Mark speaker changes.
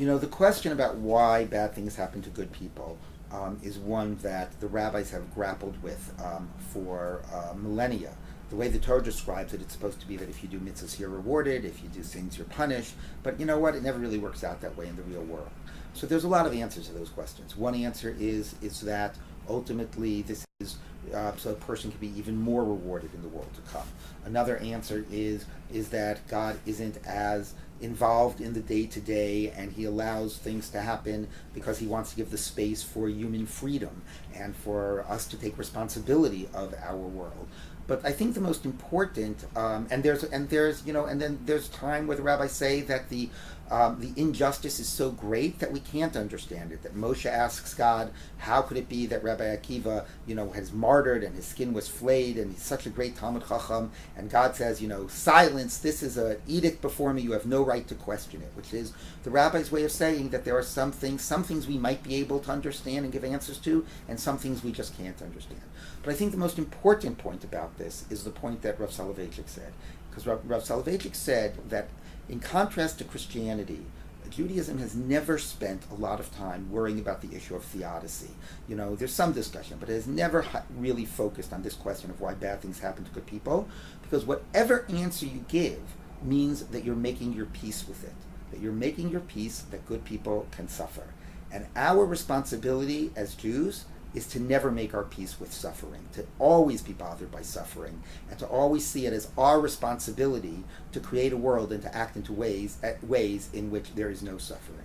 Speaker 1: The question about why bad things happen to good people is one that the rabbis have grappled with for millennia. The way the Torah describes it, it's supposed to be that if you do mitzvahs, you're rewarded. If you do sins, you're punished. But you know what? It never really works out that way in the real world. So there's a lot of answers to those questions. One answer is that ultimately this is so a person can be even more rewarded in the world to come. Another answer is that God isn't as involved in the day-to-day, and he allows things to happen because he wants to give the space for human freedom and for us to take responsibility of our world. But I think the most important, and then there's time where the rabbis say that the injustice is so great that we can't understand it. That Moshe asks God, how could it be that Rabbi Akiva, has martyred and his skin was flayed and he's such a great Talmud Chacham, and God says, silence, this is an edict before me, you have no right to question it, which is the rabbi's way of saying that there are some things we might be able to understand and give answers to, and some things we just can't understand. But I think the most important point about this is the point that Rav Soloveitchik said, because Rav Soloveitchik said that in contrast to Christianity, Judaism has never spent a lot of time worrying about the issue of theodicy. There's some discussion, but it has never really focused on this question of why bad things happen to good people, because whatever answer you give means that you're making your peace with it, that you're making your peace that good people can suffer. And our responsibility as Jews is to never make our peace with suffering, to always be bothered by suffering, and to always see it as our responsibility to create a world and to act into ways in which there is no suffering.